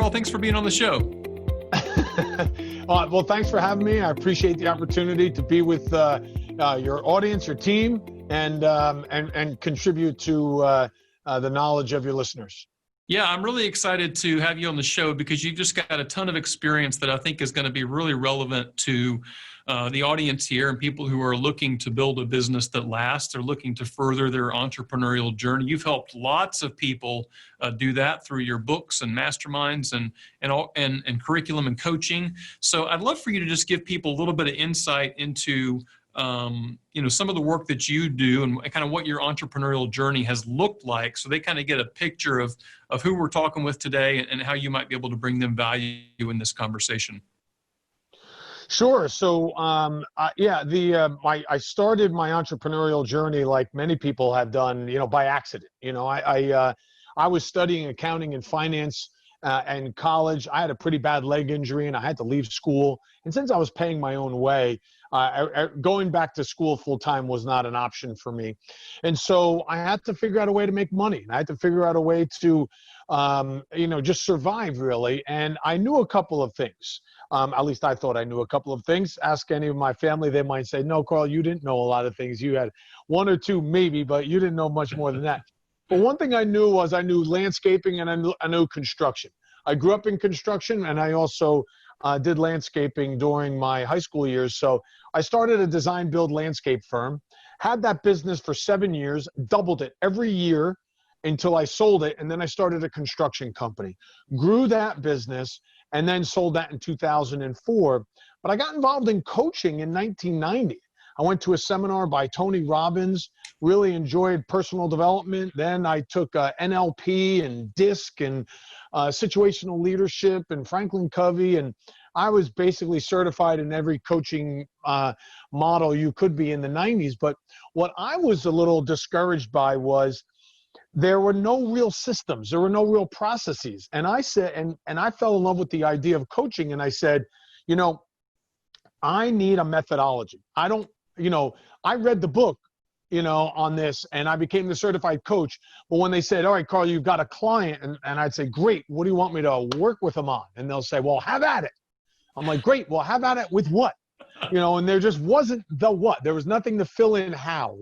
Carl, thanks for being on the show. Well, thanks for having me. I appreciate the opportunity to be with your audience, your team, and contribute to the knowledge of your listeners. Yeah, I'm really excited to have you on the show because you've just got a ton of experience that I think is going to be really relevant to the audience here and people who are looking to build a business that lasts or looking to further their entrepreneurial journey. You've helped lots of people do that through your books and masterminds and curriculum and coaching. So I'd love for you to just give people a little bit of insight into some of the work that you do and kind of what your entrepreneurial journey has looked like, so they kind of get a picture of who we're talking with today and how you might be able to bring them value in this conversation. Sure. So, I started my entrepreneurial journey like many people have done, by accident. I was studying accounting and finance in college. I had a pretty bad leg injury and I had to leave school. And since I was paying my own way, going back to school full time was not an option for me. And so I had to figure out a way to make money. And I had to figure out a way to, just survive really. And I knew a couple of things. At least I thought I knew a couple of things. Ask any of my family, they might say, no, Carl, you didn't know a lot of things. You had one or two maybe, but you didn't know much more than that. But one thing I knew was I knew landscaping and I knew construction. I grew up in construction and I also did landscaping during my high school years. So I started a design build landscape firm, had that business for 7 years, doubled it every year until I sold it. And then I started a construction company, grew that business, and then sold that in 2004. But I got involved in coaching in 1990. I went to a seminar by Tony Robbins, really enjoyed personal development. Then I took NLP and DISC and situational leadership and Franklin Covey. And I was basically certified in every coaching model you could be in the 90s. But what I was a little discouraged by was there were no real systems. There were no real processes. And I said, and I fell in love with the idea of coaching. And I said, I need a methodology. I read the book, on this and I became the certified coach. But when they said, all right, Carl, you've got a client. And I'd say, great, what do you want me to work with them on? And they'll say, well, have at it. I'm like, great, well, have at it with what? And there just wasn't the what. There was nothing to fill in how,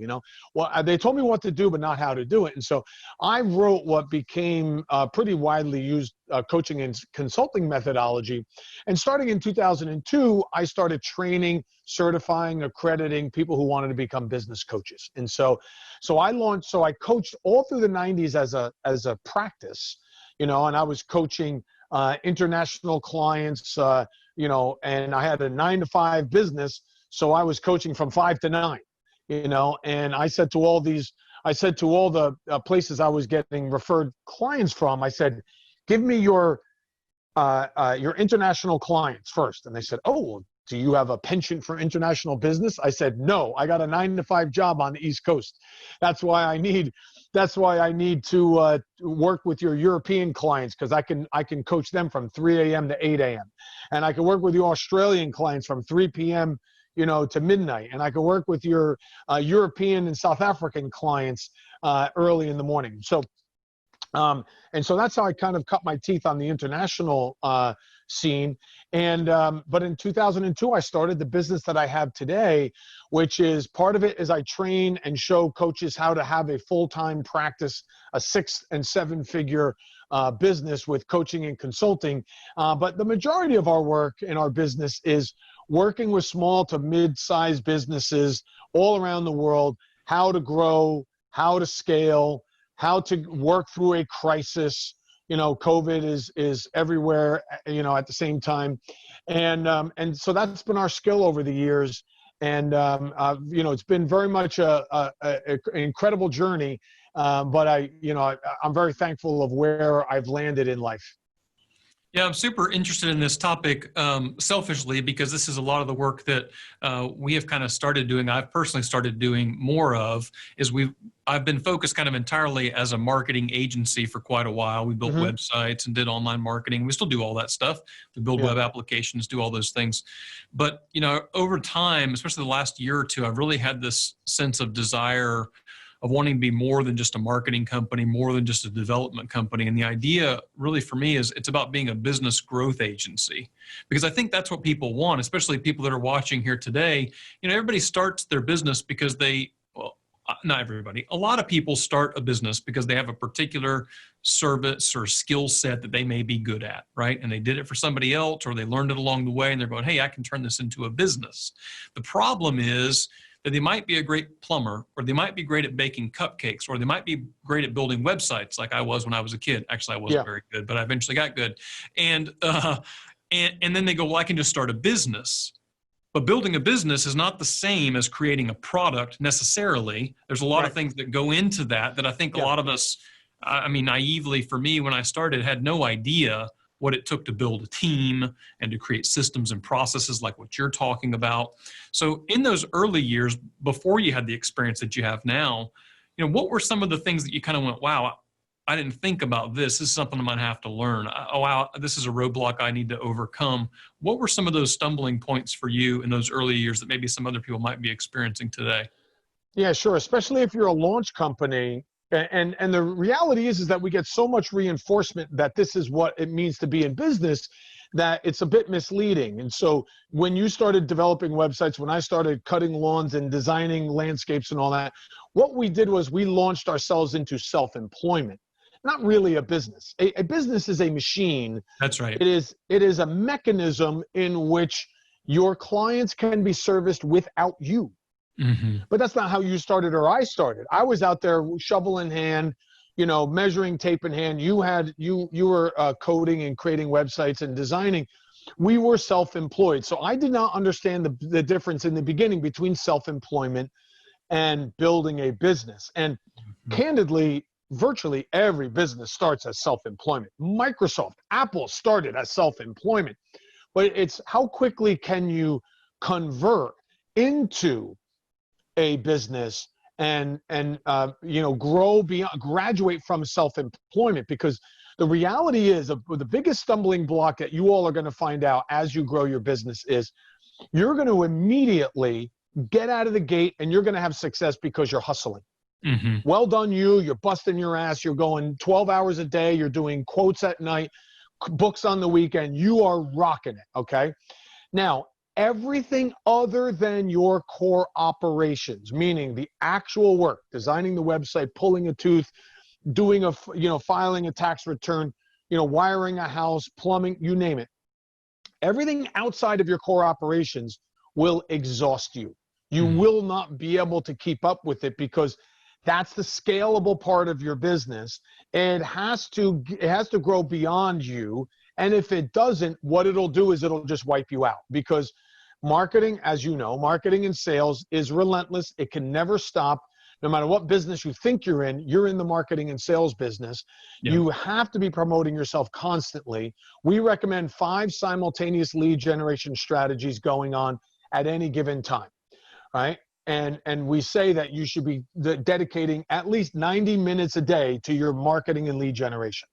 Well, they told me what to do, but not how to do it. And so I wrote what became pretty widely used coaching and consulting methodology. And starting in 2002, I started training, certifying, accrediting people who wanted to become business coaches. And so I coached all through the 90s as a practice, and I was coaching international clients, and I had a 9-to-5 business. So I was coaching from 5 to 9, and I said to all the places I was getting referred clients from, I said, give me your international clients first. And they said, oh, well, do you have a penchant for international business? I said, no, I got a 9-to-5 job on the East Coast. That's why I need to work with your European clients, because I can coach them from 3 a.m. to 8 a.m. And I can work with your Australian clients from 3 p.m. To midnight. And I can work with your European and South African clients early in the morning. So that's how I kind of cut my teeth on the international scene. But in 2002, I started the business that I have today, which is part of it is I train and show coaches how to have a full-time practice, a 6- and 7-figure business with coaching and consulting. But the majority of our work in our business is working with small to mid-sized businesses all around the world, how to grow, how to scale, how to work through a crisis. COVID is everywhere, at the same time. And so that's been our skill over the years. And, it's been very much an incredible journey. But I'm very thankful of where I've landed in life. Yeah, I'm super interested in this topic selfishly, because this is a lot of the work that we have kind of started doing. I've personally started doing more of I've been focused kind of entirely as a marketing agency for quite a while. We built websites and did online marketing. We still do all that stuff. We build web applications, do all those things. But, over time, especially the last year or two, I've really had this sense of desire of wanting to be more than just a marketing company, more than just a development company. And the idea really for me is it's about being a business growth agency, because I think that's what people want, especially people that are watching here today. Everybody starts their business because not everybody, a lot of people start a business because they have a particular service or skill set that they may be good at, right? And they did it for somebody else, or they learned it along the way and they're going, hey, I can turn this into a business. The problem is that they might be a great plumber, or they might be great at baking cupcakes, or they might be great at building websites like I was when I was a kid. Actually, I wasn't very good, but I eventually got good. And then they go, well, I can just start a business. But building a business is not the same as creating a product necessarily. There's a lot of things that go into that I think a lot of us, naively for me, when I started, had no idea what it took to build a team and to create systems and processes like what you're talking about. So in those early years, before you had the experience that you have now, what were some of the things that you kind of went, wow, I didn't think about this. This is something I might have to learn. Oh, wow, this is a roadblock I need to overcome. What were some of those stumbling points for you in those early years that maybe some other people might be experiencing today? Yeah, sure. Especially if you're a launch company. And the reality is that we get so much reinforcement that this is what it means to be in business that it's a bit misleading. And so when you started developing websites, when I started cutting lawns and designing landscapes and all that, what we did was we launched ourselves into self-employment. Not really a business. A business is a machine. That's right. It is a mechanism in which your clients can be serviced without you. Mm-hmm. But that's not how you started or I started. I was out there shovel in hand, measuring tape in hand. You were coding and creating websites and designing. We were self-employed. So I did not understand the difference in the beginning between self-employment and building a business. And candidly, virtually every business starts as self-employment. Microsoft, Apple started as self-employment. But it's how quickly can you convert into a business and grow beyond, graduate from self-employment, because the reality is the biggest stumbling block that you all are going to find out as you grow your business is you're going to immediately get out of the gate and you're going to have success because you're hustling. Mm-hmm. Well done, you're busting your ass. You're going 12 hours a day. You're doing quotes at night, books on the weekend. You are rocking it. Okay. Now, everything other than your core operations, meaning the actual work, designing the website, pulling a tooth, doing filing a tax return, wiring a house, plumbing, you name it. Everything outside of your core operations will exhaust you. You will not be able to keep up with it because that's the scalable part of your business. It has to grow beyond you. And if it doesn't, what it'll do is it'll just wipe you out, because marketing, as you know, marketing and sales is relentless. It can never stop. No matter what business you think you're in the marketing and sales business. Yeah. You have to be promoting yourself constantly. We recommend 5 simultaneous lead generation strategies going on at any given time, right? And we say that you should be dedicating at least 90 minutes a day to your marketing and lead generation,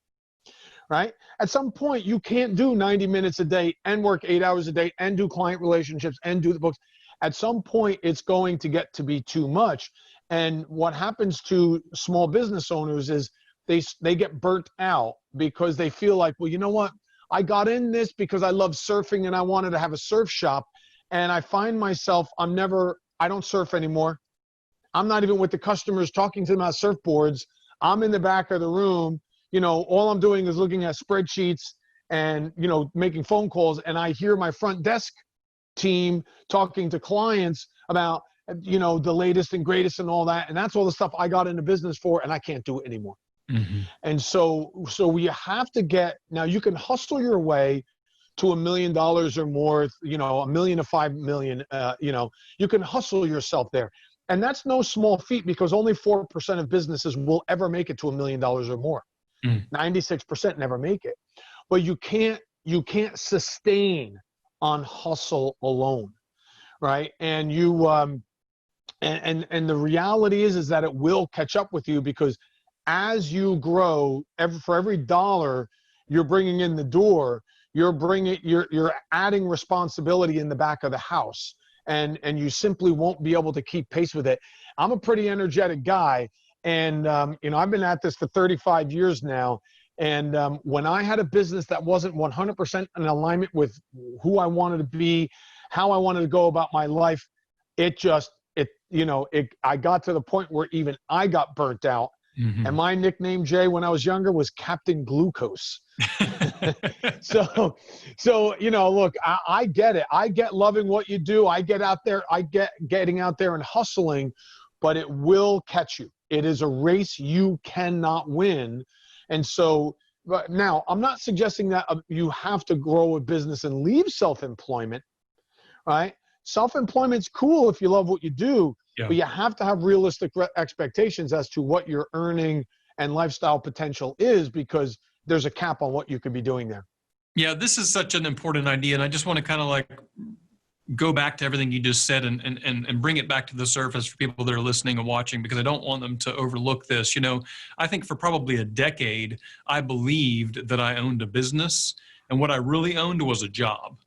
right? At some point, you can't do 90 minutes a day and work 8 hours a day and do client relationships and do the books. At some point, it's going to get to be too much. And what happens to small business owners is they get burnt out because they feel like, well, you know what? I got in this because I love surfing and I wanted to have a surf shop. And I find myself, I don't surf anymore. I'm not even with the customers talking to them about surfboards. I'm in the back of the room. All I'm doing is looking at spreadsheets and, making phone calls. And I hear my front desk team talking to clients about, the latest and greatest and all that. And that's all the stuff I got into business for, and I can't do it anymore. Mm-hmm. And so we have to now you can hustle your way to $1 million or more, $1 million to $5 million, you can hustle yourself there. And that's no small feat, because only 4% of businesses will ever make it to $1 million or more. 96% never make it. But you can't sustain on hustle alone, right? And and the reality is that it will catch up with you, because as you grow, for every dollar you're bringing in the door, you're adding responsibility in the back of the house, and you simply won't be able to keep pace with it. I'm a pretty energetic guy, And, I've been at this for 35 years now. And when I had a business that wasn't 100% in alignment with who I wanted to be, how I wanted to go about my life, I got to the point where even I got burnt out. Mm-hmm. And my nickname, Jay, when I was younger was Captain Glucose. So, look, I get it. I get loving what you do. I get out there. I get getting out there and hustling, but it will catch you. It is a race you cannot win. And so now I'm not suggesting that you have to grow a business and leave self-employment, right? Self-employment's cool if you love what you do, but you have to have realistic expectations as to what your earning and lifestyle potential is, because there's a cap on what you could be doing there. Yeah, this is such an important idea. And I just want to kind of like go back to everything you just said and bring it back to the surface for people that are listening and watching, because I don't want them to overlook this. I think for probably a decade, I believed that I owned a business, and what I really owned was a job.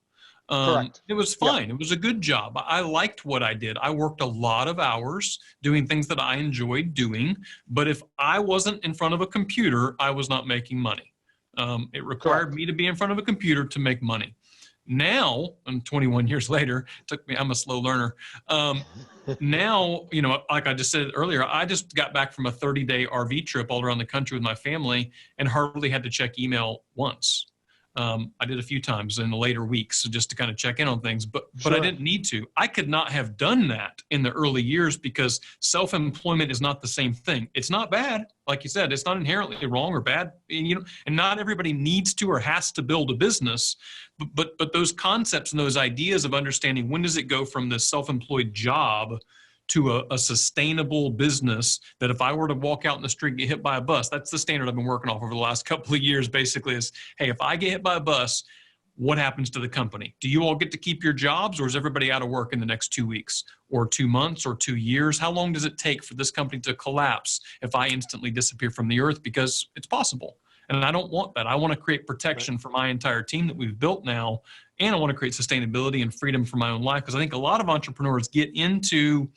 Correct. It was fine. It was a good job. I liked what I did. I worked a lot of hours doing things that I enjoyed doing, but if I wasn't in front of a computer, I was not making money. It required me to be in front of a computer to make money. Now, I'm 21 years later, I'm a slow learner. Now, like I just said earlier, I just got back from a 30-day RV trip all around the country with my family and hardly had to check email once. I did a few times in the later weeks just to kind of check in on things, but I didn't need to. I could not have done that in the early years because self-employment is not the same thing. It's not bad. Like you said, it's not inherently wrong or bad, and not everybody needs to or has to build a business, but those concepts and those ideas of understanding when does it go from this self-employed job to a sustainable business, that if I were to walk out in the street and get hit by a bus, that's the standard I've been working off over the last couple of years, basically is, hey, if I get hit by a bus, what happens to the company? Do you all get to keep your jobs, or is everybody out of work in the next 2 weeks or 2 months or 2 years? How long does it take for this company to collapse if I instantly disappear from the earth? Because it's possible. And I don't want that. I want to create protection for my entire team that we've built now. And I want to create sustainability and freedom for my own life. Because I think a lot of entrepreneurs get into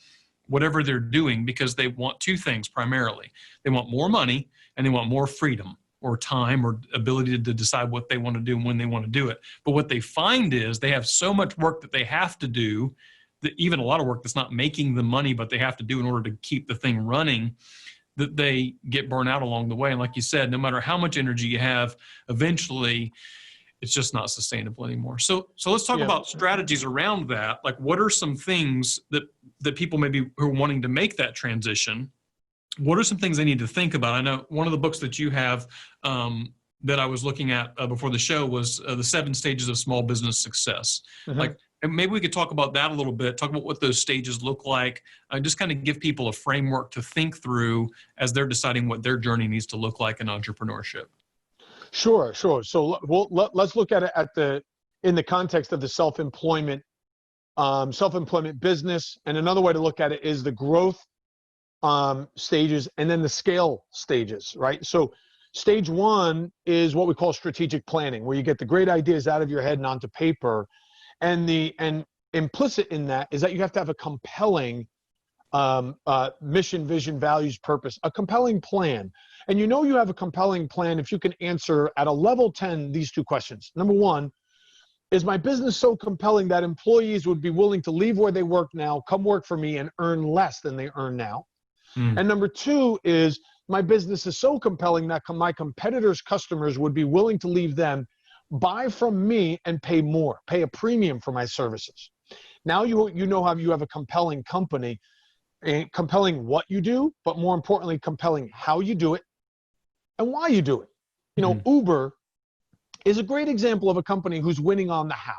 whatever they're doing because they want two things primarily. They want more money and they want more freedom or time or ability to decide what they want to do and when they want to do it. But what they find is they have so much work that they have to do, that even a lot of work that's not making the money, but they have to do in order to keep the thing running, that they get burnt out along the way. And like you said, no matter how much energy you have, eventually it's just not sustainable anymore. So let's talk about strategies around that. Like, what are some things that people maybe who are wanting to make that transition, what are some things they need to think about? I know one of the books that you have that I was looking at before the show was the 7 Stages of Small Business Success. Mm-hmm. Like, and maybe we could talk about that a little bit, talk about what those stages look like, just kind of give people a framework to think through as they're deciding what their journey needs to look like in entrepreneurship. Sure. So let's look at it in the context of the self-employment business. And another way to look at it is the growth stages and then the scale stages, right? So stage 1 is what we call strategic planning, where you get the great ideas out of your head and onto paper. And implicit in that is that you have to have a compelling mission, vision, values, purpose, a compelling plan. And you have a compelling plan if you can answer at a level 10 these 2 questions. Number 1, is my business so compelling that employees would be willing to leave where they work now, come work for me, and earn less than they earn now? And number 2 is, my business is so compelling that my competitors' customers would be willing to leave them, buy from me, and pay more, pay a premium for my services. Now you know how you have a compelling company, and compelling what you do, but more importantly, compelling how you do it and why you do it. Uber is a great example of a company who's winning on the how.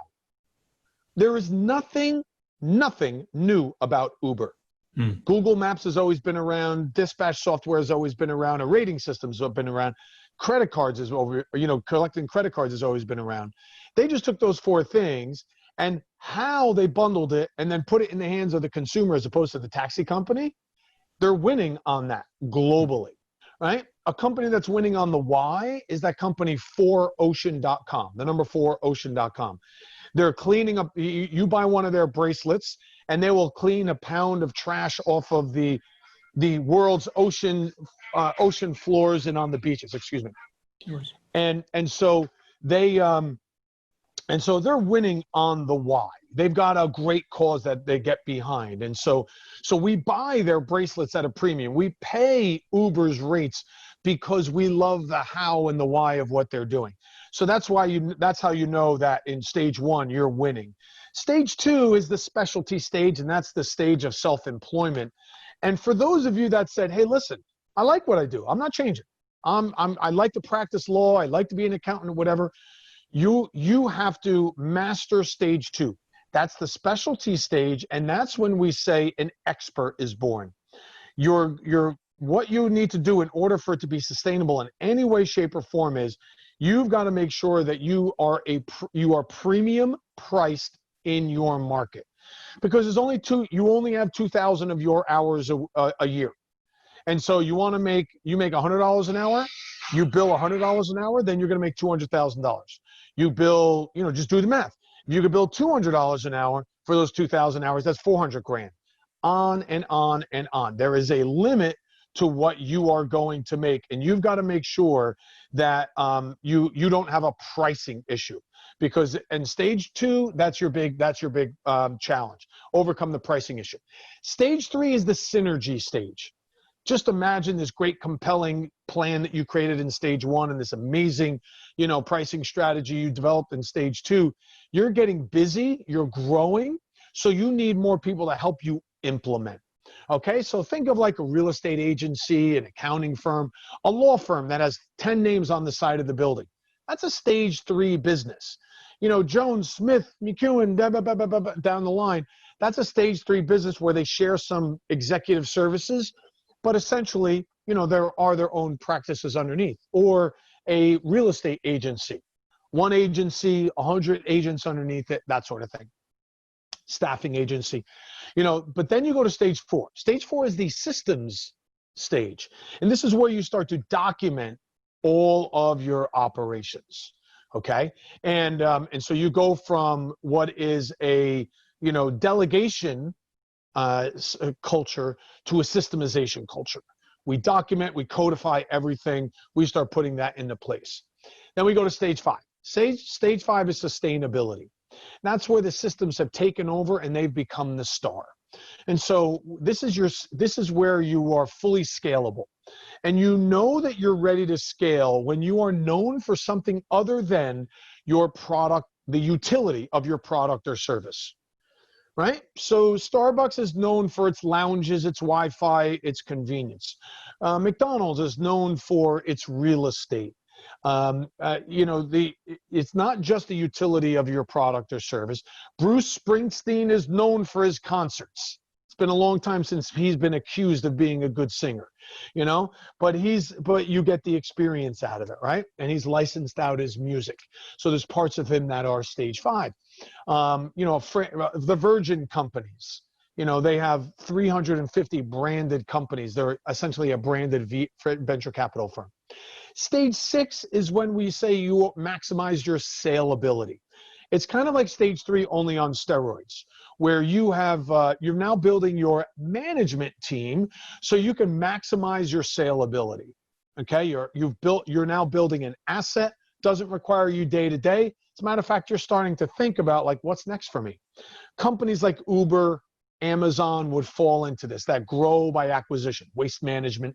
There is nothing new about Uber. Google Maps has always been around. Dispatch software has always been around. Rating systems have been around. Credit cards collecting credit cards has always been around. They just took those 4 things and how they bundled it and then put it in the hands of the consumer as opposed to the taxi company. They're winning on that globally, right? A company that's winning on the why is that company 4ocean.com, the number 4ocean.com. They're cleaning up, you buy one of their bracelets and they will clean a pound of trash off of the the world's ocean floors and on the beaches. Excuse me. Yours. And so they and so they're winning on the why. They've got a great cause that they get behind. And so we buy their bracelets at a premium. We pay Uber's rates because we love the how and the why of what they're doing. So that's how you know that in stage one, you're winning. Stage two is the specialty stage, and that's the stage of self-employment. And for those of you that said, hey, listen, I like what I do. I'm not changing. I like to practice law. I like to be an accountant or whatever. You have to master stage two. That's the specialty stage, and that's when we say an expert is born. What you need to do in order for it to be sustainable in any way, shape, or form is you've got to make sure that you are premium priced in your market, because you only have 2,000 of your hours a year. And so you make $100 an hour, you bill $100 an hour, then you're going to make $200,000. You bill, just do the math. If you could bill $200 an hour for those 2,000 hours, that's 400 grand. On and on and on. There is a limit to what you are going to make, and you've got to make sure that you don't have a pricing issue, because in stage two, that's your big challenge. Overcome the pricing issue. Stage three is the synergy stage. Just imagine this great, compelling plan that you created in stage one and this amazing, pricing strategy you developed in stage two. You're getting busy, you're growing, so you need more people to help you implement. Okay, so think of like a real estate agency, an accounting firm, a law firm that has 10 names on the side of the building. That's a stage three business. Jones, Smith, McEwen, down the line. That's a stage three business where they share some executive services, but essentially, there are their own practices underneath. Or a real estate agency, one agency, 100 agents underneath it, that sort of thing. Staffing agency, but then you go to stage four. Stage four is the systems stage. And this is where you start to document all of your operations. Okay. And so you go from what is a, delegation culture to a systemization culture. We document, we codify everything. We start putting that into place. Then we go to stage five. Stage five is sustainability. That's where the systems have taken over and they've become the star. And so this is where you are fully scalable. And you know that you're ready to scale when you are known for something other than your product, the utility of your product or service. Right? So Starbucks is known for its lounges, its Wi-Fi, its convenience. McDonald's is known for its real estate. It's not just the utility of your product or service. Bruce Springsteen is known for his concerts. It's been a long time since he's been accused of being a good singer, but you get the experience out of it, right? And he's licensed out his music. So there's parts of him that are stage five. The Virgin companies, they have 350 branded companies. They're essentially a branded venture capital firm. Stage six is when we say you maximize your saleability. It's kind of like stage three, only on steroids, where you're now building your management team so you can maximize your saleability. Okay, you're now building an asset. Doesn't require you day to day. As a matter of fact, you're starting to think about like, what's next for me? Companies like Uber, Amazon would fall into this, that grow by acquisition, waste management.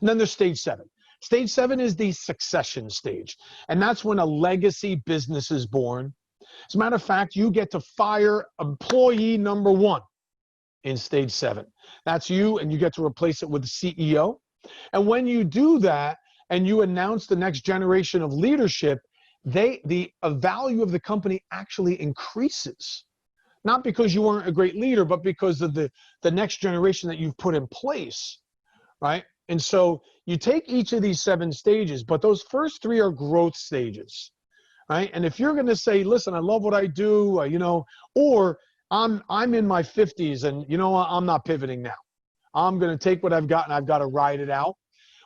And then there's stage seven. Stage seven is the succession stage. And that's when a legacy business is born. As a matter of fact, you get to fire employee number one in stage seven. That's you, and you get to replace it with the CEO. And when you do that and you announce the next generation of leadership, the value of the company actually increases. Not because you weren't a great leader, but because of the next generation that you've put in place, right? And so you take each of these seven stages, but those first three are growth stages, right? And if you're going to say, listen, I love what I do, or I'm in my 50s and I'm not pivoting now. I'm going to take what I've got and I've got to ride it out.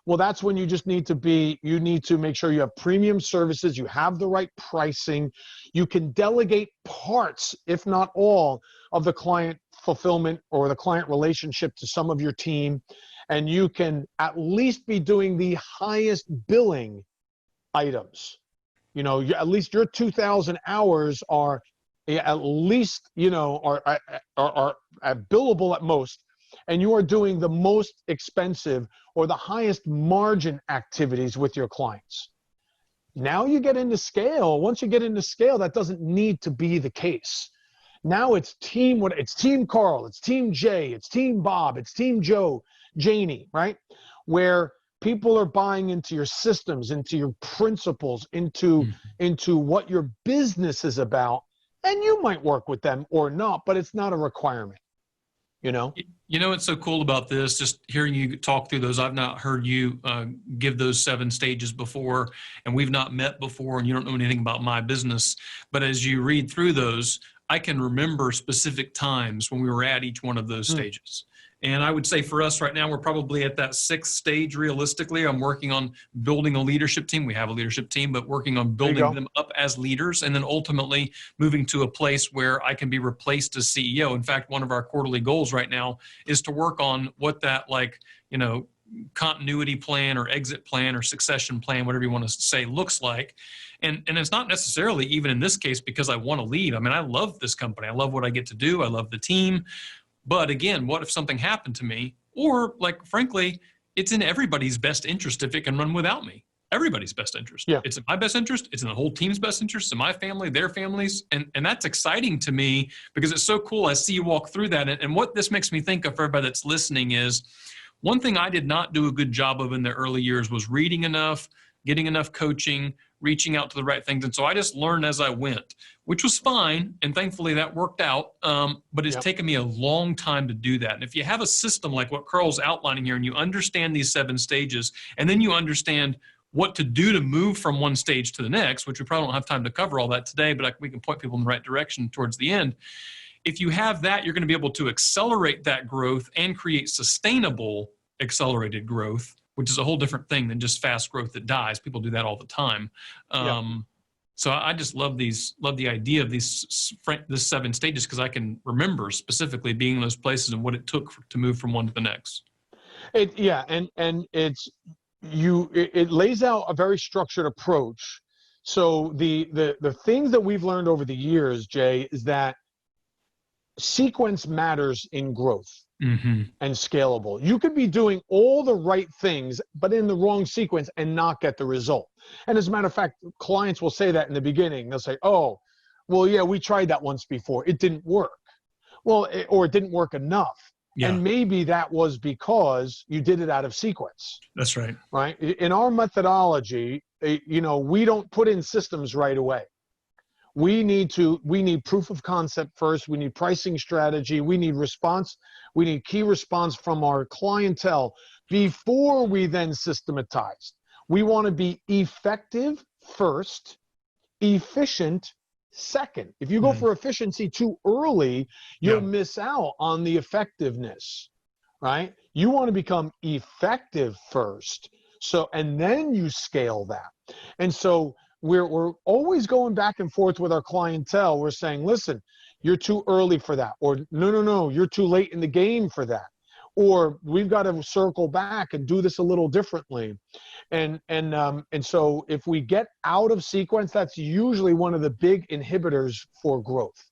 Well, that's when you just need to make sure you have premium services, you have the right pricing, you can delegate parts, if not all, of the client fulfillment or the client relationship to some of your team, and you can at least be doing the highest billing items. At least your 2,000 hours are at least, are billable at most, and you are doing the most expensive or the highest margin activities with your clients. Now you get into scale. Once you get into scale, that doesn't need to be the case. Now it's team Carl, it's team Jay, it's team Bob, it's team Joe, Janie, right? Where people are buying into your systems, into your principles, into what your business is about. And you might work with them or not, but it's not a requirement. What's so cool about this, just hearing you talk through those, I've not heard you give those 7 stages before, and we've not met before, and you don't know anything about my business. But as you read through those, I can remember specific times when we were at each one of those stages. And I would say for us right now, we're probably at that 6th stage realistically. I'm working on building a leadership team. We have a leadership team, but working on building them up as leaders, and then ultimately moving to a place where I can be replaced as CEO. In fact, one of our quarterly goals right now is to work on what that continuity plan or exit plan or succession plan, whatever you want to say, looks like. And it's not necessarily even in this case because I want to leave. I mean, I love this company. I love what I get to do. I love the team. But again, what if something happened to me? Or frankly, it's in everybody's best interest if it can run without me. Everybody's best interest. Yeah. It's in my best interest. It's in the whole team's best interest, in my family, their families. And that's exciting to me because it's so cool. I see you walk through that. And what this makes me think of for everybody that's listening is one thing I did not do a good job of in the early years was reading enough, getting enough coaching, reaching out to the right things. And so I just learned as I went, which was fine. And thankfully that worked out. But it's taken me a long time to do that. And if you have a system like what Carl's outlining here, and you understand these 7 stages, and then you understand what to do to move from one stage to the next, which we probably don't have time to cover all that today, but we can point people in the right direction towards the end. If you have that, you're going to be able to accelerate that growth and create sustainable accelerated growth, which is a whole different thing than just fast growth that dies. People do that all the time. So I just love the idea of this 7 stages because I can remember specifically being in those places and what it took to move from one to the next. And it lays out a very structured approach. So the things that we've learned over the years, Jay, is that sequence matters in growth. And scalable. You could be doing all the right things, but in the wrong sequence and not get the result. And as a matter of fact, clients will say that in the beginning. They'll say, oh, well, yeah, we tried that once before. It didn't work. Well, or it didn't work enough. Yeah. And maybe that was because you did it out of sequence. That's right. Right. In our methodology, we don't put in systems right away. We need proof of concept first. We need pricing strategy. We need response. We need key response from our clientele before we then systematize. We want to be effective first, efficient second. If you go for efficiency too early, you'll miss out on the effectiveness, right? You want to become effective first. And then you scale that. And so we're always going back and forth with our clientele. We're saying, listen, you're too early for that. Or no, you're too late in the game for that. Or we've got to circle back and do this a little differently. And so if we get out of sequence, that's usually one of the big inhibitors for growth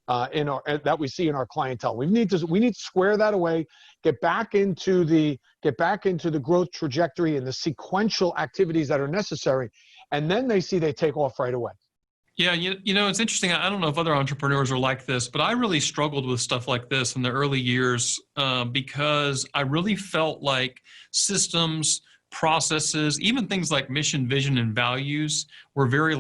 that we see in our clientele. We need to square that away, get back into the growth trajectory and the sequential activities that are necessary. And then they take off right away. Yeah, it's interesting. I don't know if other entrepreneurs are like this, but I really struggled with stuff like this in the early years because I really felt like systems, processes, even things like mission, vision, and values were very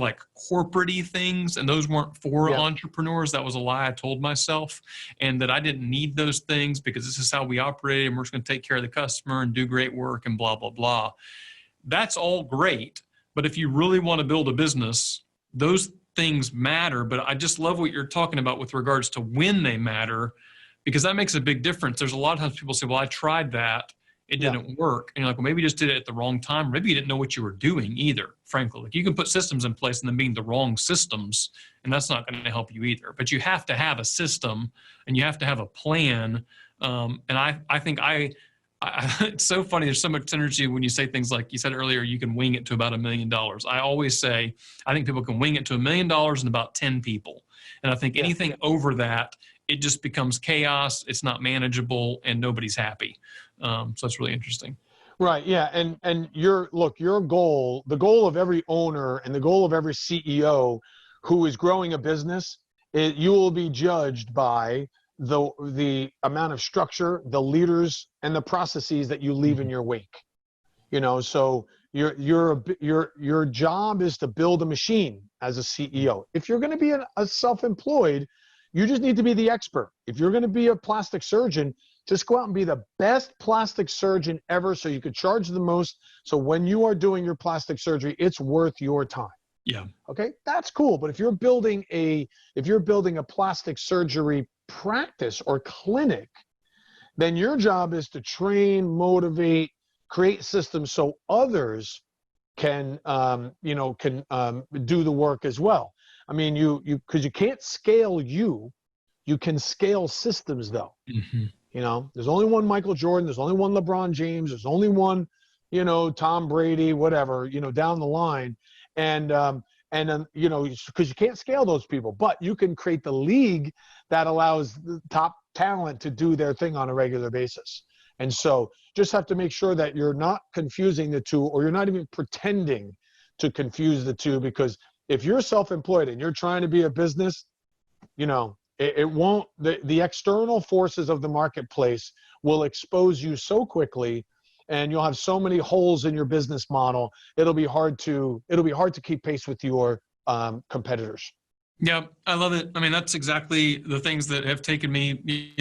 corporate-y things, and those weren't for entrepreneurs. That was a lie I told myself, and that I didn't need those things because this is how we operate, and we're just going to take care of the customer and do great work and blah, blah, blah. That's all great. But if you really want to build a business, those things matter. But I just love what you're talking about with regards to when they matter, because that makes a big difference. There's a lot of times people say, well, I tried that it Yeah. didn't work. And you're like, well, maybe you just did it at the wrong time. Maybe you didn't know what you were doing either, frankly. Like you can put systems in place and then being the wrong systems, and that's not going to help you either. But you have to have a system and you have to have a plan. And I think it's so funny. There's so much synergy when you say things like you said earlier, you can wing it to about $1 million. I always say, I think people can wing it to $1 million in about 10 people. And I think anything over that, it just becomes chaos. It's not manageable and nobody's happy. So that's really interesting. Right. Yeah. And your goal, the goal of every owner and the goal of every CEO who is growing a business, you will be judged by the amount of structure, the leaders, and the processes that you leave in your wake. So your job is to build a machine as a CEO. If you're going to be a self-employed, you just need to be the expert. If you're going to be a plastic surgeon, just go out and be the best plastic surgeon ever so you could charge the most. So when you are doing your plastic surgery, it's worth your time. Yeah. Okay, that's cool. But if you're building a plastic surgery practice or clinic, then your job is to train, motivate, create systems so others can do the work as well. I mean, because you can't scale you can scale systems though. Mm-hmm. There's only one Michael Jordan, there's only one LeBron James, there's only one, Tom Brady, whatever, down the line. And because you can't scale those people, but you can create the league that allows the top talent to do their thing on a regular basis. And so just have to make sure that you're not confusing the two, or you're not even pretending to confuse the two, because if you're self-employed and you're trying to be a business, it won't, the external forces of the marketplace will expose you so quickly, and you'll have so many holes in your business model. It'll be hard to keep pace with your competitors. Yeah, I love it. I mean, that's exactly the things that have taken me,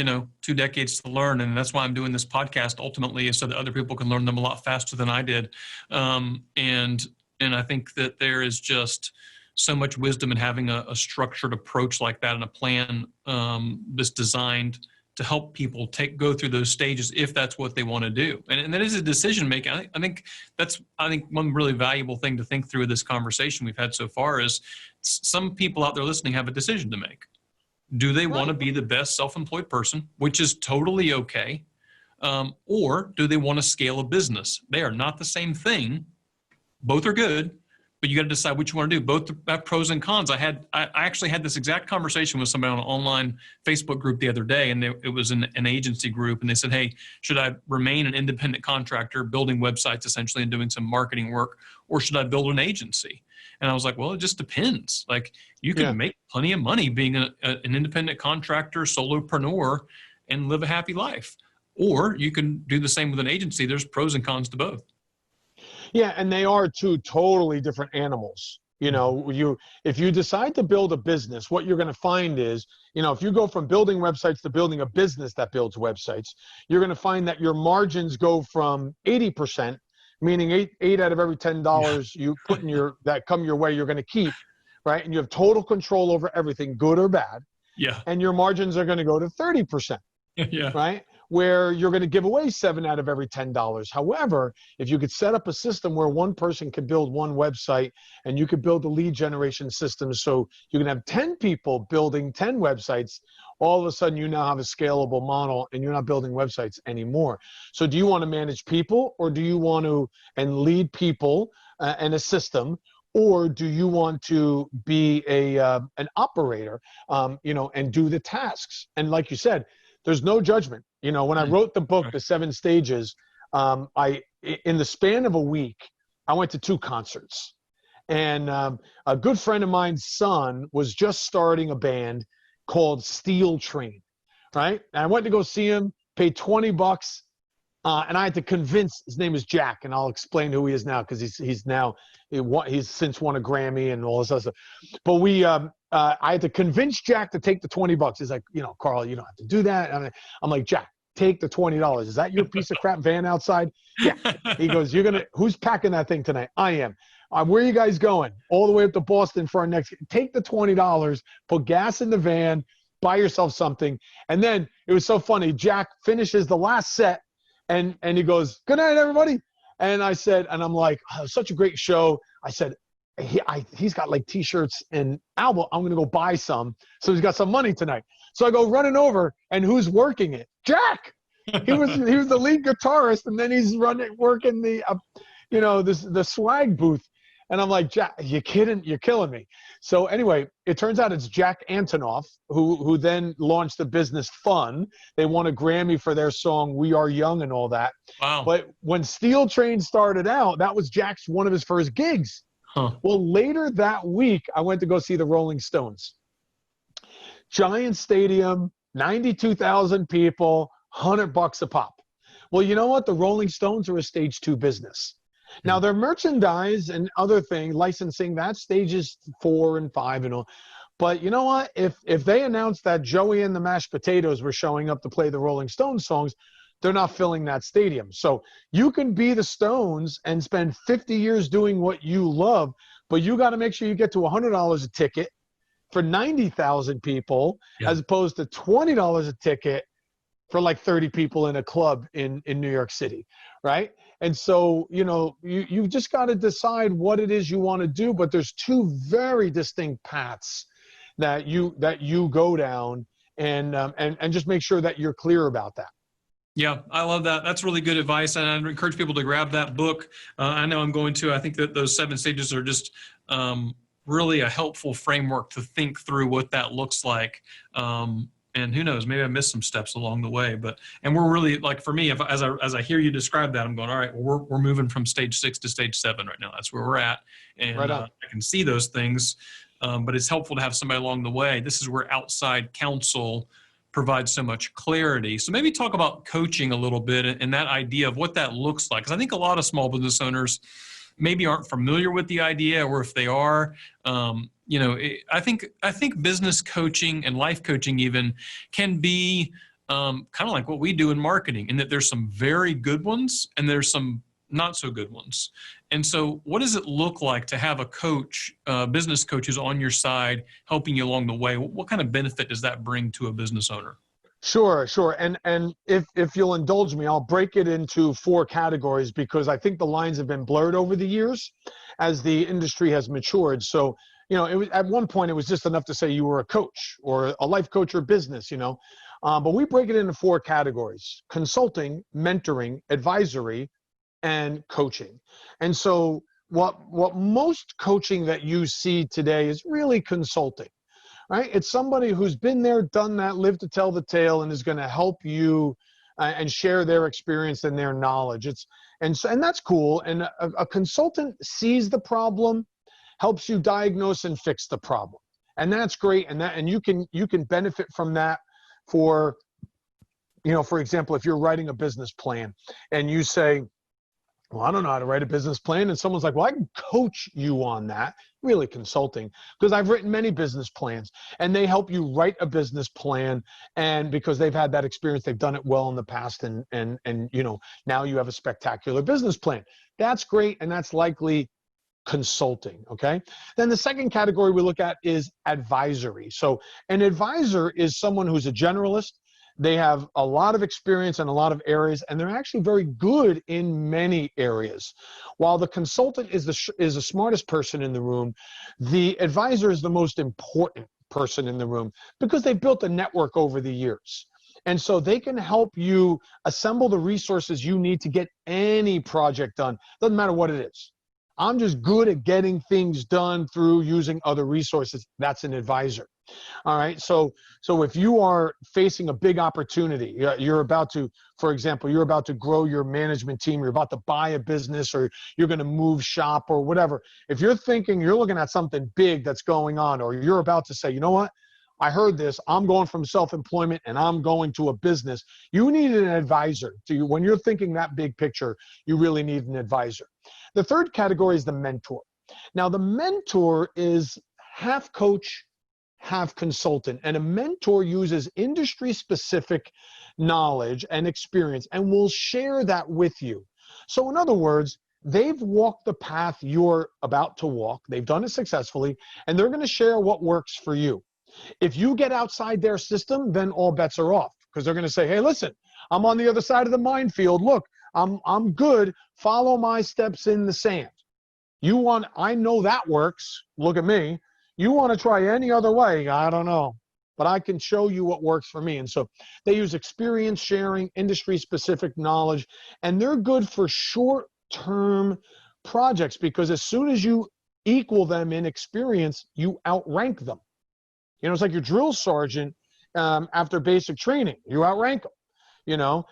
2 decades to learn. And that's why I'm doing this podcast ultimately, is so that other people can learn them a lot faster than I did. And I think that there is just so much wisdom in having a structured approach like that, and a plan that's designed to help people go through those stages if that's what they want to do. And that is a decision making. I think one really valuable thing to think through with this conversation we've had so far is some people out there listening have a decision to make. Do they want to be the best self-employed person, which is totally okay? Or do they want to scale a business? They are not the same thing. Both are good, but you got to decide which you want to do. Both have pros and cons. I actually had this exact conversation with somebody on an online Facebook group the other day, and it was an agency group, and they said, hey, should I remain an independent contractor building websites essentially and doing some marketing work, or should I build an agency? And I was like, well, it just depends. Like, you can make plenty of money being an independent contractor, solopreneur, and live a happy life. Or you can do the same with an agency. There's pros and cons to both. Yeah, and they are two totally different animals. If you decide to build a business, what you're going to find is, if you go from building websites to building a business that builds websites, you're going to find that your margins go from 80%, meaning eight out of every $10 you put in that come your way, you're going to keep, right? And you have total control over everything, good or bad. Yeah. And your margins are going to go to 30%. Yeah. Right? Where you're going to give away 7 out of every $10. However, if you could set up a system where one person could build one website, and you could build a lead generation system so you can have 10 people building 10 websites, all of a sudden you now have a scalable model, and you're not building websites anymore. So do you want to manage people, or do you want to lead people and a system? Or do you want to be an operator, and do the tasks? And like you said, there's no judgment. When I wrote the book, The 7 Stages, in the span of a week, I went to 2 concerts. And a good friend of mine's son was just starting a band called Steel Train, right? And I went to go see him, paid $20, and I had to convince, his name is Jack, and I'll explain who he is now, because he's since won a Grammy and all this other stuff. But I had to convince Jack to take the $20. He's like, Carl, you don't have to do that. I'm like, Jack, take the $20. Is that your piece of crap van outside? Yeah. He goes, who's packing that thing tonight? I am. Where are you guys going? All the way up to Boston for our next, take the $20, put gas in the van, buy yourself something. And then it was so funny. Jack finishes the last set, And he goes, "Good night, everybody." And I said, and I'm like, oh, such a great show. I said, he's got like T-shirts and album. I'm gonna go buy some. So he's got some money tonight. So I go running over, and who's working it? Jack. He was the lead guitarist, and then he's working the the swag booth. And I'm like, Jack, you kidding? You're killing me. So anyway, it turns out it's Jack Antonoff who then launched the business Fun. They won a Grammy for their song "We Are Young" and all that. Wow. But when Steel Train started out, that was Jack's one of his first gigs. Huh. Well, later that week, I went to go see the Rolling Stones. Giant stadium, 92,000 people, $100 a pop. Well, you know what? The Rolling Stones are a stage 2 business. Now, their merchandise and other things, licensing, that stages 4 and 5 and all. But you know what? If they announced that Joey and the Mashed Potatoes were showing up to play the Rolling Stones songs, they're not filling that stadium. So you can be the Stones and spend 50 years doing what you love, but you got to make sure you get to $100 a ticket for 90,000 people, as opposed to $20 a ticket for like 30 people in a club in New York City, right? And so, you've just got to decide what it is you want to do, but there's two very distinct paths that you go down, and just make sure that you're clear about that. Yeah, I love that. That's really good advice. And I encourage people to grab that book. I know I'm going to. I think that those 7 stages are just really a helpful framework to think through what that looks like. And who knows, maybe I missed some steps along the way, and we're really, like, for me, as I hear you describe that, I'm going, all right, well, we're moving from stage 6 to stage 7 right now. That's where we're at. And right on. I can see those things, but it's helpful to have somebody along the way. This is where outside counsel provides so much clarity. So maybe talk about coaching a little bit and that idea of what that looks like. Because I think a lot of small business owners maybe aren't familiar with the idea, or if they are, I think business coaching and life coaching even can be kind of like what we do in marketing, in that there's some very good ones and there's some not so good ones. And so what does it look like to have a coach, business coach, who's on your side helping you along the way? What kind of benefit does that bring to a business owner? Sure. And if you'll indulge me, I'll break it into 4 categories, because I think the lines have been blurred over the years as the industry has matured. So, it was, at one point, it was just enough to say you were a coach or a life coach or business, but we break it into 4 categories: consulting, mentoring, advisory, and coaching. And so what most coaching that you see today is really consulting. Right? It's somebody who's been there, done that, lived to tell the tale, and is going to help you and share their experience and their knowledge. And that's cool. And a consultant sees the problem, helps you diagnose and fix the problem, and that's great. And you can benefit from that. For example, if you're writing a business plan and you say, well, I don't know how to write a business plan. And someone's like, well, I can coach you on that. Really consulting, because I've written many business plans, and they help you write a business plan. And because they've had that experience, they've done it well in the past. And now you have a spectacular business plan. That's great. And that's likely consulting. Okay. Then the second category we look at is advisory. So an advisor is someone who's a generalist. They have a lot of experience in a lot of areas, and they're actually very good in many areas. While the consultant is the smartest person in the room, the advisor is the most important person in the room, because they've built a network over the years. And so they can help you assemble the resources you need to get any project done. Doesn't matter what it is. I'm just good at getting things done through using other resources. That's an advisor. All right. So if you are facing a big opportunity, you're about to, for example, you're about to grow your management team, you're about to buy a business, or you're going to move shop or whatever. If you're thinking you're looking at something big that's going on, or you're about to say, you know what, I heard this, I'm going from self-employment and I'm going to a business. You need an advisor. When you're thinking that big picture, you really need an advisor. The third category is the mentor. Now, the mentor is half coach, half consultant, and a mentor uses industry-specific knowledge and experience and will share that with you. So in other words, they've walked the path you're about to walk. They've done it successfully, and they're going to share what works for you. If you get outside their system, then all bets are off, because they're going to say, hey, listen, I'm on the other side of the minefield. Look, I'm good. Follow my steps in the sand. I know that works. Look at me. You want to try any other way? I don't know, but I can show you what works for me. And so they use experience sharing, industry specific knowledge, and they're good for short-term projects because as soon as you equal them in experience, you outrank them. You know, it's like your drill sergeant after basic training, you outrank them. You know,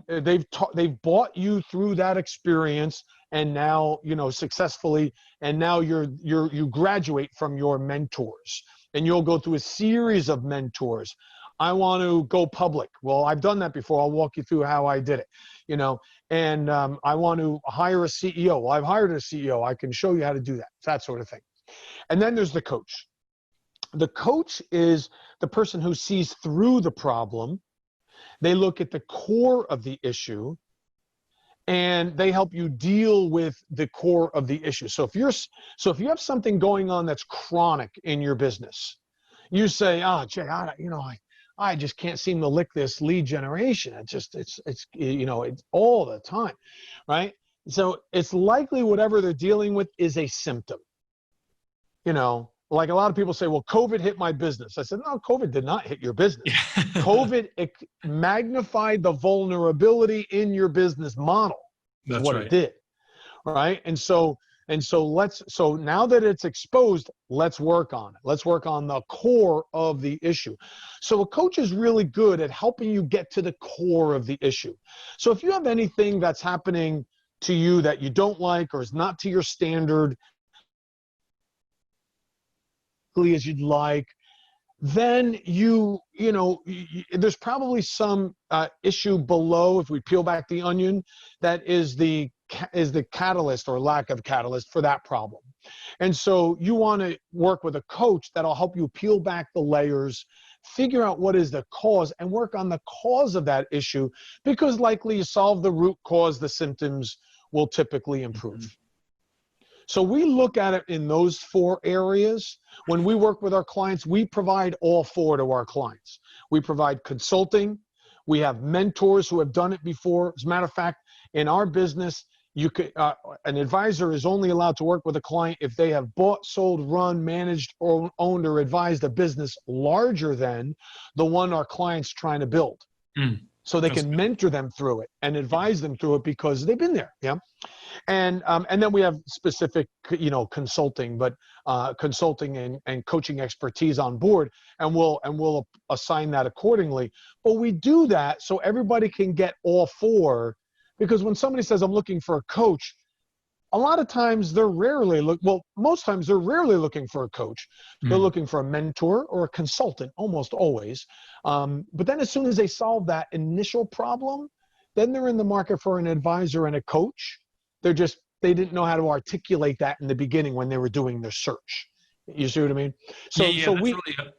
they've bought you through that experience, and now, you know, successfully, and now you graduate from your mentors, and you'll go through a series of mentors. I want to go public. Well, I've done that before. I'll walk you through how I did it, you know, and I want to hire a CEO. Well, I've hired a CEO. I can show you how to do that sort of thing. And then there's the coach. The coach is the person who sees through the problem. They look at the core of the issue, and they help you deal with the core of the issue. So if you have something going on that's chronic in your business, you say, "Oh, Jay, I just can't seem to lick this lead generation. It's you know, it's all the time," right? So it's likely whatever they're dealing with is a symptom. You know, like a lot of people say, well, COVID hit my business. I said, no, COVID did not hit your business. COVID magnified the vulnerability in your business model. That's what it did, right? And so now that it's exposed, let's work on it. Let's work on the core of the issue. So a coach is really good at helping you get to the core of the issue. So if you have anything that's happening to you that you don't like or is not to your standard as you'd like, then there's probably some issue below, if we peel back the onion, that is the catalyst or lack of catalyst for that problem. And so you want to work with a coach that'll help you peel back the layers, figure out what is the cause, and work on the cause of that issue, because likely you solve the root cause, the symptoms will typically improve. Mm-hmm. So we look at it in those 4 areas. When we work with our clients, we provide all 4 to our clients. We provide consulting. We have mentors who have done it before. As a matter of fact, in our business, an advisor is only allowed to work with a client if they have bought, sold, run, managed, or owned or advised a business larger than the one our client's trying to build. Mm. So they can mentor them through it and advise them through it because they've been there. Yeah. And then we have specific, consulting, but consulting and coaching expertise on board, and we'll assign that accordingly. But we do that so everybody can get all 4, because when somebody says, I'm looking for a coach, a lot of times most times they're rarely looking for a coach. They're looking for a mentor or a consultant, almost always. But then as soon as they solve that initial problem, then they're in the market for an advisor and a coach. They didn't know how to articulate that in the beginning when they were doing their search. You see what I mean?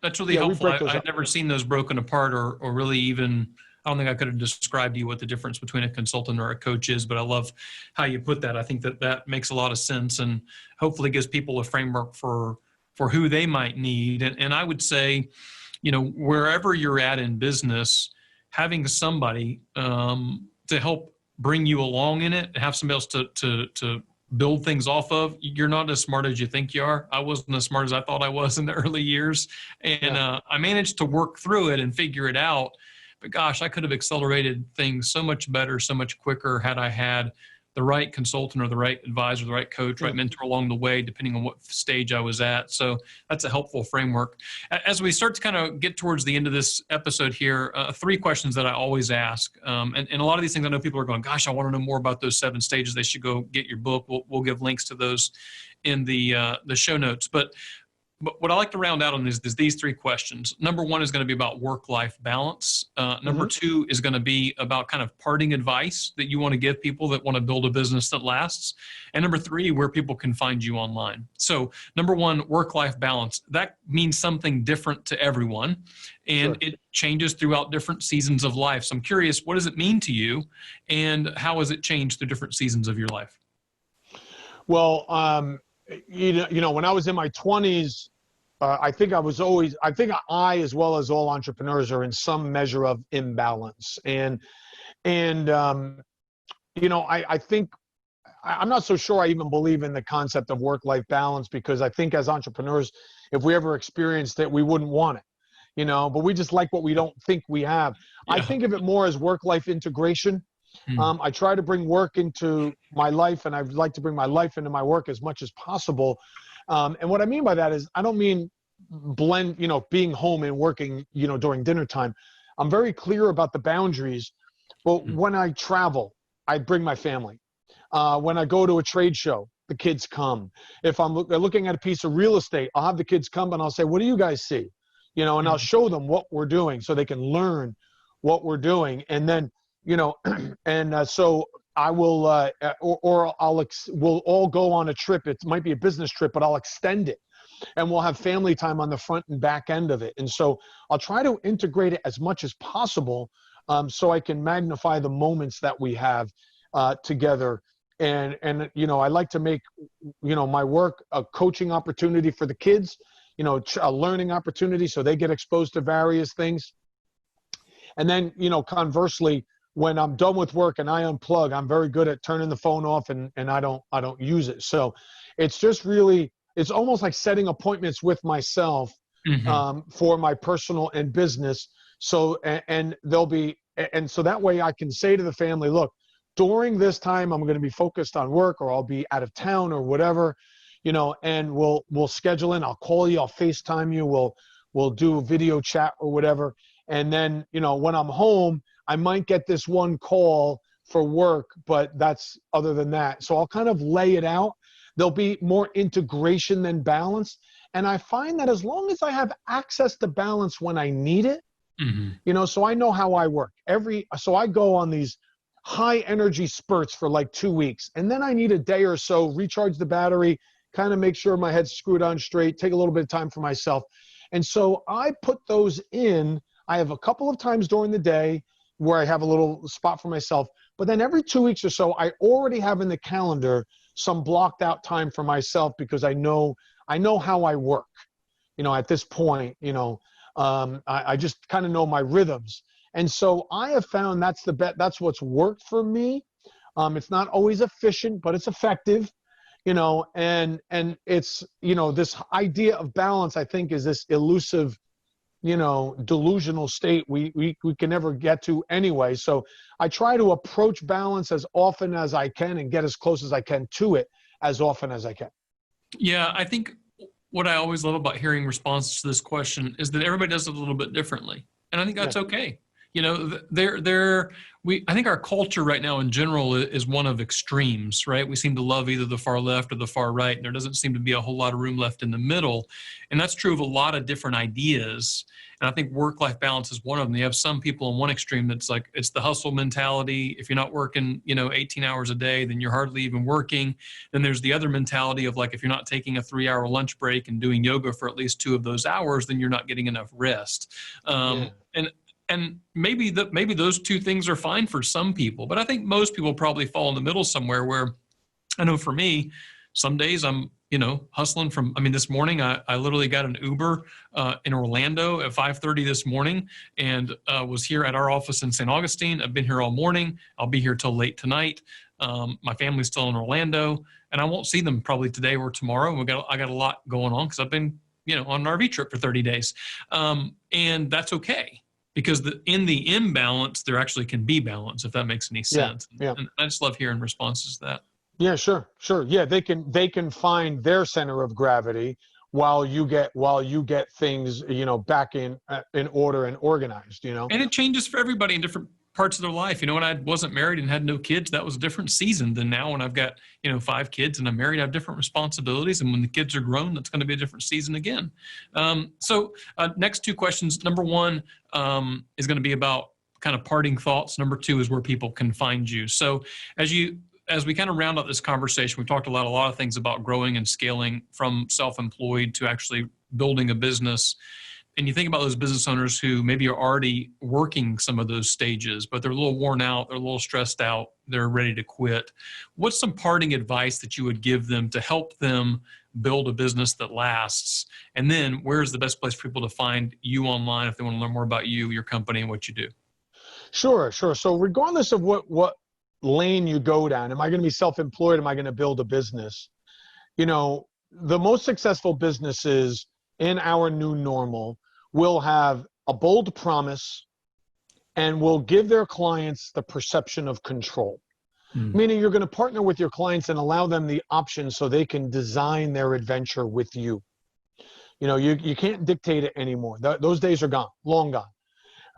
That's really helpful. I've never seen those broken apart or really even, I don't think I could have described to you what the difference between a consultant or a coach is, but I love how you put that. I think that makes a lot of sense, and hopefully gives people a framework for who they might need. And I would say, wherever you're at in business, having somebody to help bring you along in it, have somebody else to build things off of. You're not as smart as you think you are. I wasn't as smart as I thought I was in the early years. And I managed to work through it and figure it out. But gosh, I could have accelerated things so much better, so much quicker had I had the right consultant or the right advisor, the right coach, right mentor along the way, depending on what stage I was at. So that's a helpful framework. As we start to kind of get towards the end of this episode here, 3 questions that I always ask. And a lot of these things, I know people are going, gosh, I want to know more about those 7 stages. They should go get your book. We'll give links to those in the show notes. But what I like to round out on is these 3 questions. Number 1 is going to be about work-life balance. Number 2 is going to be about kind of parting advice that you want to give people that want to build a business that lasts. And number 3, where people can find you online. So number 1, work-life balance. That means something different to everyone, and it changes throughout different seasons of life. So I'm curious, what does it mean to you, and how has it changed through different seasons of your life? Well, when I was in my 20s, I think I, as well as all entrepreneurs, are in some measure of imbalance. And I think I'm not so sure I even believe in the concept of work-life balance, because I think as entrepreneurs, if we ever experienced it, we wouldn't want it, but we just like what we don't think we have. I Yeah. think of it more as work-life integration. Hmm. I try to bring work into my life, and I'd like to bring my life into my work as much as possible. And what I mean by that is, I don't mean blend, being home and working, during dinner time. I'm very clear about the boundaries. But when I travel, I bring my family. When I go to a trade show, the kids come. If I'm looking at a piece of real estate, I'll have the kids come and I'll say, what do you guys see? And I'll show them what we're doing so they can learn what we're doing. And then, so I will, we'll all go on a trip. It might be a business trip, but I'll extend it. And we'll have family time on the front and back end of it. And so I'll try to integrate it as much as possible, so I can magnify the moments that we have together. And I like to make, my work a coaching opportunity for the kids, a learning opportunity so they get exposed to various things. And then, conversely, when I'm done with work and I unplug, I'm very good at turning the phone off, and I don't use it. So it's just really, it's almost like setting appointments with myself, for my personal and business. So, and they'll be, and so that way I can say to the family, look, during this time, I'm going to be focused on work, or I'll be out of town or whatever, and we'll schedule in. I'll call you, I'll FaceTime you, we'll do a video chat or whatever. And then, when I'm home, I might get this one call for work, but that's other than that. So I'll kind of lay it out. There'll be more integration than balance. And I find that as long as I have access to balance when I need it, so I know how I work. So I go on these high energy spurts for like 2 weeks. And then I need a day or so, recharge the battery, kind of make sure my head's screwed on straight, take a little bit of time for myself. And so I put those in. I have a couple of times during the day where I have a little spot for myself. But then every 2 weeks or so, I already have in the calendar some blocked out time for myself, because I know how I work. At this point, I just kind of know my rhythms. And so I have found that's what's worked for me. It's not always efficient, but it's effective, and it's, this idea of balance, I think, is this elusive, delusional state we can never get to anyway. So I try to approach balance as often as I can and get as close as I can to it as often as I can. Yeah, I think what I always love about hearing responses to this question is that everybody does it a little bit differently. And I think that's okay. I think our culture right now in general is one of extremes, right? We seem to love either the far left or the far right, and there doesn't seem to be a whole lot of room left in the middle. And that's true of a lot of different ideas. And I think work-life balance is one of them. You have some people on one extreme that's like, it's the hustle mentality. If you're not working, 18 hours a day, then you're hardly even working. Then there's the other mentality of like, if you're not taking a 3-hour lunch break and doing yoga for at least 2 of those hours, then you're not getting enough rest. And maybe those 2 things are fine for some people, but I think most people probably fall in the middle somewhere, where I know for me, some days I'm, hustling this morning, I literally got an Uber in Orlando at 5:30 this morning, and was here at our office in St. Augustine. I've been here all morning. I'll be here till late tonight. My family's still in Orlando, and I won't see them probably today or tomorrow. I got a lot going on because I've been, on an RV trip for 30 days. And that's okay. Because in the imbalance, there actually can be balance, if that makes any sense. Yeah. And I just love hearing responses to that. Yeah, sure. Yeah, they can find their center of gravity while you get things, back in order and organized. And it changes for everybody in different parts of their life. When I wasn't married and had no kids, that was a different season than now. When I've got 5 kids and I'm married, I have different responsibilities. And when the kids are grown, that's going to be a different season again. So next 2 questions. Number 1 is going to be about kind of parting thoughts. Number 2 is where people can find you. So as we kind of round out this conversation, we've talked a lot of things about growing and scaling from self-employed to actually building a business. And you think about those business owners who maybe are already working some of those stages, but they're a little worn out, they're a little stressed out, they're ready to quit. What's some parting advice that you would give them to help them build a business that lasts? And then where's the best place for people to find you online if they want to learn more about you, your company, and what you do? Sure. So regardless of what lane you go down, am I going to be self-employed? Am I going to build a business? The most successful businesses in our new normal will have a bold promise and will give their clients the perception of control. Meaning you're going to partner with your clients and allow them the option so they can design their adventure with you. You can't dictate it anymore. Those days are gone, long gone.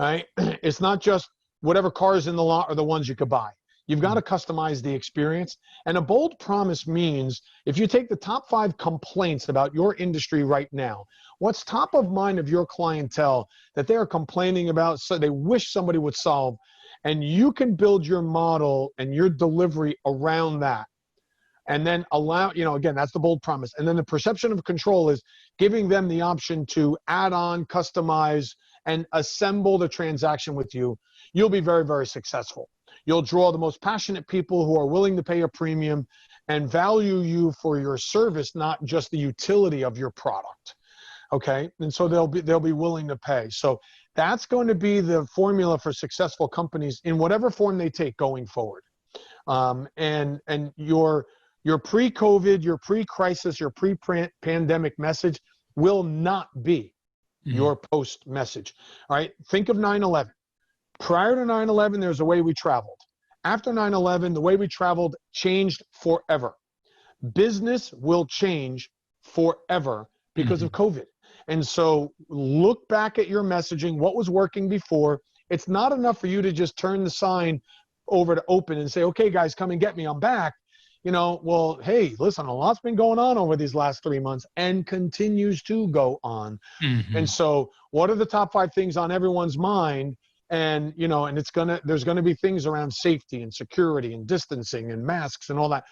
Right? It's not just whatever cars in the lot are the ones you could buy. You've got to customize the experience. And a bold promise means if you take the top 5 complaints about your industry right now, what's top of mind of your clientele that they are complaining about, so they wish somebody would solve, and you can build your model and your delivery around that. And then allow, again, that's the bold promise. And then the perception of control is giving them the option to add on, customize, and assemble the transaction with you. You'll be very, very successful. You'll draw the most passionate people who are willing to pay a premium and value you for your service, not just the utility of your product. Okay, and so they'll be willing to pay. So that's going to be the formula for successful companies in whatever form they take going forward. And your pre-COVID, your pre-crisis, your pre-pandemic message will not be your post message. All right, think of 9/11. Prior to 9/11, there's a way we traveled. After 9/11, the way we traveled changed forever. Business will change forever because of COVID. And so look back at your messaging, what was working before. It's not enough for you to just turn the sign over to open and say, okay, guys, come and get me, I'm back. Well, hey, listen, a lot's been going on over these last 3 months and continues to go on. And so what are the top 5 things on everyone's mind? And, and there's going to be things around safety and security and distancing and masks and all that,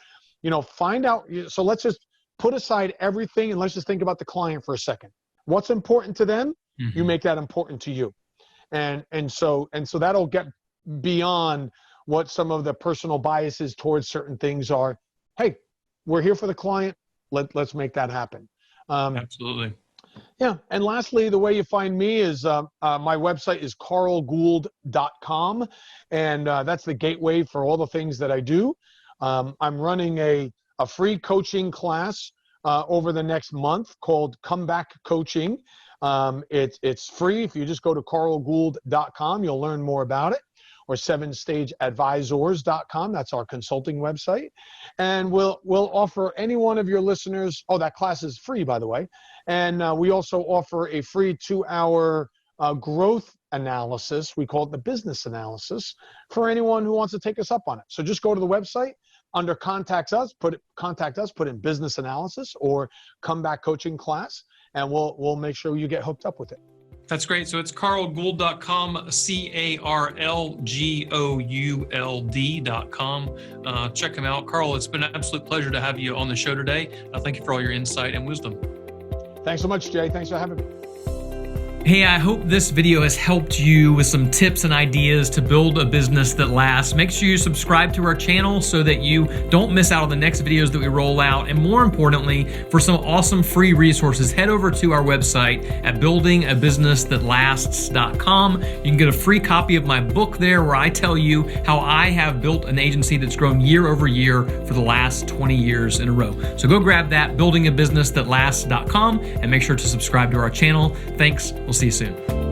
find out. So let's just put aside everything and let's just think about the client for a second. What's important to them? You make that important to you. And so that'll get beyond what some of the personal biases towards certain things are. Hey, we're here for the client. Let's make that happen. Absolutely. Yeah. And lastly, the way you find me is my website is carlgould.com. And that's the gateway for all the things that I do. I'm running a free coaching class over the next month called Comeback Coaching. It's free. If you just go to carlgould.com, you'll learn more about it. Or 7stageadvisors.com. That's our consulting website. And we'll offer any one of your listeners, that class is free, by the way. And we also offer a free 2-hour growth analysis. We call it the business analysis for anyone who wants to take us up on it. So just go to the website, under contact us, put in business analysis or comeback coaching class, and we'll make sure you get hooked up with it. That's great. So it's carlgould.com, carlgould.com. Check him out. Carl, it's been an absolute pleasure to have you on the show today. Thank you for all your insight and wisdom. Thanks so much, Jay. Thanks for having me. Hey, I hope this video has helped you with some tips and ideas to build a business that lasts. Make sure you subscribe to our channel so that you don't miss out on the next videos that we roll out. And more importantly, for some awesome free resources, head over to our website at buildingabusinessthatlasts.com. You can get a free copy of my book there where I tell you how I have built an agency that's grown year over year for the last 20 years in a row. So go grab that, buildingabusinessthatlasts.com, and make sure to subscribe to our channel. Thanks. We'll see you soon.